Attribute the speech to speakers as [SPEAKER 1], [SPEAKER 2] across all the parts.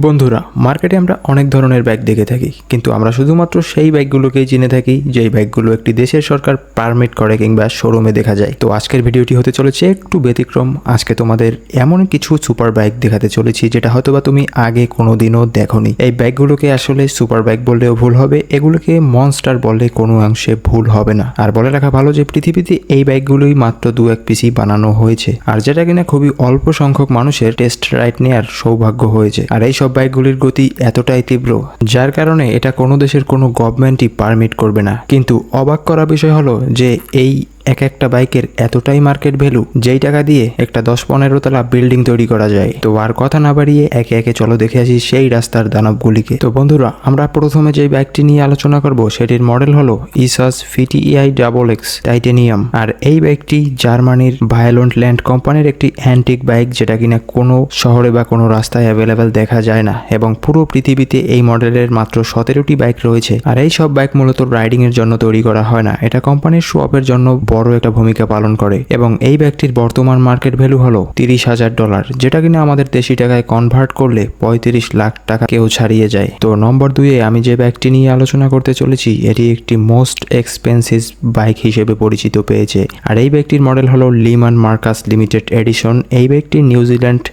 [SPEAKER 1] বন্ধুরা, মার্কেটে আমরা অনেক ধরনের ব্যাগ দেখে থাকি, কিন্তু আমরা শুধুমাত্র সেই ব্যাগগুলোকেই চিনে থাকি যেই ব্যাগগুলো একটি দেশের সরকার পারমিট করে কিংবা শোরুমে দেখা যায়। তো আজকের ভিডিওটি হতে চলেছে একটু ব্যতিক্রম। আজকে তোমাদের এমন কিছু সুপার ব্যাগ দেখাতে চলেছি যেটা হয়তোবা তুমি আগে কোনোদিনও দেখোনি। এই ব্যাগগুলোকে আসলে সুপার ব্যাগ বললেও ভুল হবে, এগুলোকে মনস্টার বললে কোনো অংশে ভুল হবে না। আর বলে রাখা ভালো যে পৃথিবীতে এই ব্যাগগুলোই মাত্র 2-1 পিসই বানানো হয়েছে, আর যেটা কিনা খুবই অল্প সংখ্যক মানুষের টেস্ট রাইড নেওয়ার সৌভাগ্য হয়েছে। আর এই সব বাইকগুলির গতি এতটাই তীব্র যার কারণে এটা কোনো দেশের কোনো গভর্নমেন্টই পারমিট করবে না। কিন্তু অবাক করা বিষয় হলো যে এই একটা বাইকের এতটাই মার্কেট ভ্যালু যেই টাকা দিয়ে একটা 10-15 তলা বিল্ডিং তৈরি করা যায়। তো আর কথা না বাড়িয়ে একে একে চলো দেখে আসি সেই রাস্তার দানবগুলিকে। তো বন্ধুরা, আমরা প্রথমে যে বাইকটি নিয়ে আলোচনা করব সেটির মডেল হলো ইসাস VTEI XX টাইটেনিয়াম। আর এই বাইকটি জার্মানির ভায়োলেন্ট ল্যান্ড কোম্পানির একটি অ্যান্টিক বাইক, যেটা কিনা কোনো শহরে বা কোনো রাস্তায় অ্যাভেলেবেল দেখা যায় না, এবং পুরো পৃথিবীতে এই মডেলের মাত্র 17টি বাইক রয়েছে। আর এই সব বাইক মূলত রাইডিং এর জন্য তৈরি করা হয় না, এটা কোম্পানির শো অফের জন্য বড় একটা ভূমিকা পালন করে। এবং এই ব্যাগটির বর্তমান মার্কেট ভ্যালু হলো $30,000, যেটা কিনা আমাদের দেশি টাকায় কনভার্ট করলে 35 লাখ টাকা কেউ ছাড়িয়ে যায়। তো নম্বর 2-এ আমি যে ব্যাগটি নিয়ে আলোচনা করতে চলেছি এটি একটি মোস্ট এক্সপেন্সিভ বাইক হিসেবে পরিচিত পেয়েছে। আর এই ব্যাগটির মডেল হলো লিমন মার্কাস লিমিটেড এডিশন। এই ব্যাগটি নিউজিল্যান্ড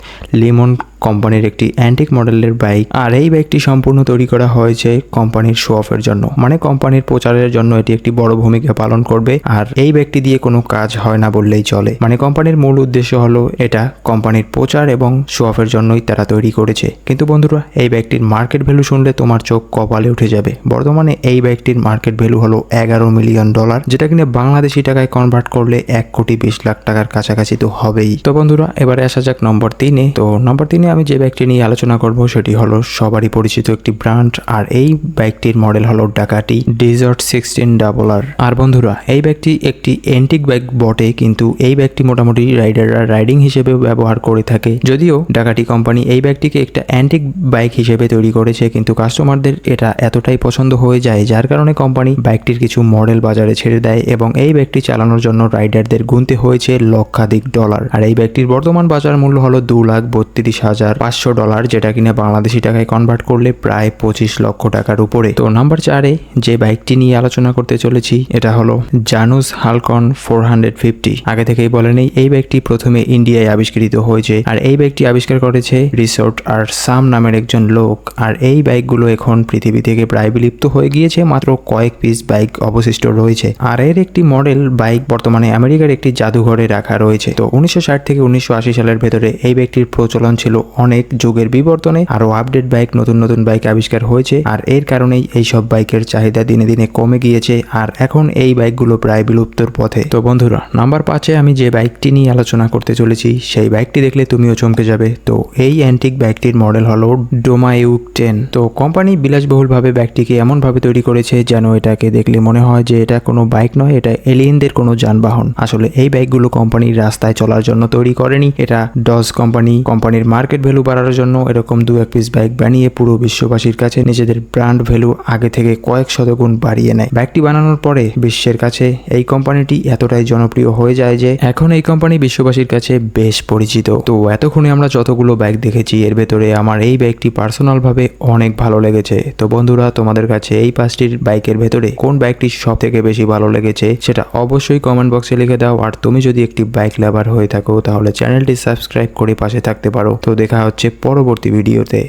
[SPEAKER 1] লিমন কোম্পানির একটি অ্যান্টিক মডেলের বাইক। আর এই বাইকটি সম্পূর্ণ তৈরি করা হয়েছে কোম্পানির শো অফের জন্য, মানে কোম্পানির প্রচারের জন্য এটি একটি বড় ভূমিকা পালন করবে। আর এই বাইকটি দিয়ে কোনো কাজ হয় না বললেই চলে, মানে কোম্পানির মূল উদ্দেশ্য হলো এটা কোম্পানির প্রচার এবং শো অফের জন্যই তারা তৈরি করেছে। কিন্তু বন্ধুরা, এই বাইকটির মার্কেট ভ্যালু শুনলে তোমার চোখ কপালে উঠে যাবে। বর্তমানে এই বাইকটির মার্কেট ভ্যালু হলো $11 মিলিয়ন, যেটা কিনা বাংলাদেশি টাকায় কনভার্ট করলে 1,20,00,000 টাকার কাছাকাছি তো হবেই। তো বন্ধুরা, এবারে আসা যাক নম্বর 3-এ। তো নম্বর 3-এ আমি যে বাইকটি নিয়ে আলোচনা করব সেটি হলো সবারই পরিচিত একটি ব্র্যান্ড, আর এই বাইকটির মডেল হলো ডাকাটি ডেজার্ট 16RR। আর বন্ধুরা, এই বাইকটি একটি অ্যান্টিক বাইক বটে, কিন্তু এই বাইকটি মোটামুটি রাইডাররা রাইডিং হিসেবে ব্যবহার করে থাকে। যদিও ডাকাটি কোম্পানি এই বাইকটিকে একটা অ্যান্টিক বাইক হিসেবে তৈরি করেছে, কিন্তু কাস্টমারদের এটা এতটাই পছন্দ হয়ে যায় যার কারণে কোম্পানি বাইকটির কিছু মডেল বাজারে ছেড়ে দেয়, এবং এই বাইকটি চালানোর জন্য রাইডারদের গুনতে হয়েছে লক্ষাধিক ডলার। আর এই বাইকটির বর্তমান বাজার মূল্য হলো $2,32,500, যেটা কিনা বাংলাদেশি টাকায় কনভার্ট করলে প্রায় 25 লক্ষ টাকার উপরে। তো নাম্বার 4-এ যে বাইকটি নিয়ে আলোচনা করতে চলেছি এটা হলো জানুস হালকন 450। আগে থেকেই বলে নেই, এই বাইকটি প্রথমে ইন্ডিয়ায় আবিষ্কৃত হয়েছে, আর এই বাইকটি আবিষ্কার করেছে রিসোর্ট আর সাম নামের একজন লোক। আর এই বাইকগুলো এখন পৃথিবী থেকে প্রায় বিলুপ্ত হয়ে গিয়েছে, মাত্র কয়েক পিস বাইক অবশিষ্ট রয়েছে। আর এর একটি মডেল বাইক বর্তমানে আমেরিকার একটি জাদুঘরে রাখা রয়েছে। তো 1960 থেকে 1980 সালের ভেতরে এই বাইকটির প্রচলন ছিল অনেক। যুগের বিবর্তনে আরো আপডেট বাইক, নতুন নতুন বাইক আবিষ্কার হয়েছে, আর এর কারণেই এই সব বাইকের চাহিদা দিনে দিনে কমে গিয়েছে, আর এখন এই বাইকগুলো প্রায় বিলুপ্তর পথে। তো বন্ধুরা, নাম্বার 5-এ আমি যে বাইকটি নিয়ে আলোচনা করতে চলেছি সেই বাইকটি দেখলে তুমিও চমকে যাবে। তো এই অ্যান্টিক বাইকটির মডেল হলো ডোমাইউক 10। তো কোম্পানি বিলাসবহুল ভাবে বাইকটিকে এমন ভাবে তৈরি করেছে যেন এটাকে দেখলে মনে হয় যে এটা কোনো বাইক নয়, এটা এলিয়েনদের কোনো যানবাহন। আসলে এই বাইকগুলো কোম্পানির রাস্তায় চলার জন্য তৈরি করেনি, এটা ডজ কোম্পানির মার্কেট ভ্যালু বাড়ানোর জন্য এরকম 2-1 পিস বাইক বানিয়ে পুরো বিশ্ববাসীর কাছে নিজেদের ব্র্যান্ড ভ্যালু আগে থেকে কয়েক শতগুণ বাড়িয়ে নেয়। বাইকটি বানানোর পরে বিশ্বের কাছে এই কোম্পানিটি এতটাই জনপ্রিয় হয়ে যায় যে এখন এই কোম্পানি বিশ্ববাসীর কাছে বেশ পরিচিত। তো এতক্ষণে আমরা যতগুলো বাইক দেখেছি এর ভেতরে আমার এই বাইকটি পার্সোনাল ভাবে অনেক ভালো লেগেছে। তো বন্ধুরা, তোমাদের কাছে এই 5টির বাইকের ভেতরে কোন বাইকটি সব থেকে বেশি ভালো লেগেছে সেটা অবশ্যই কমেন্ট বক্সে লিখে দাও। আর তুমি যদি একটি বাইক লাভার হয়ে থাকো তাহলে চ্যানেলটি সাবস্ক্রাইব করে পাশে থাকতে পারো। তো দেখা হচ্ছে পরবর্তী ভিডিওতে।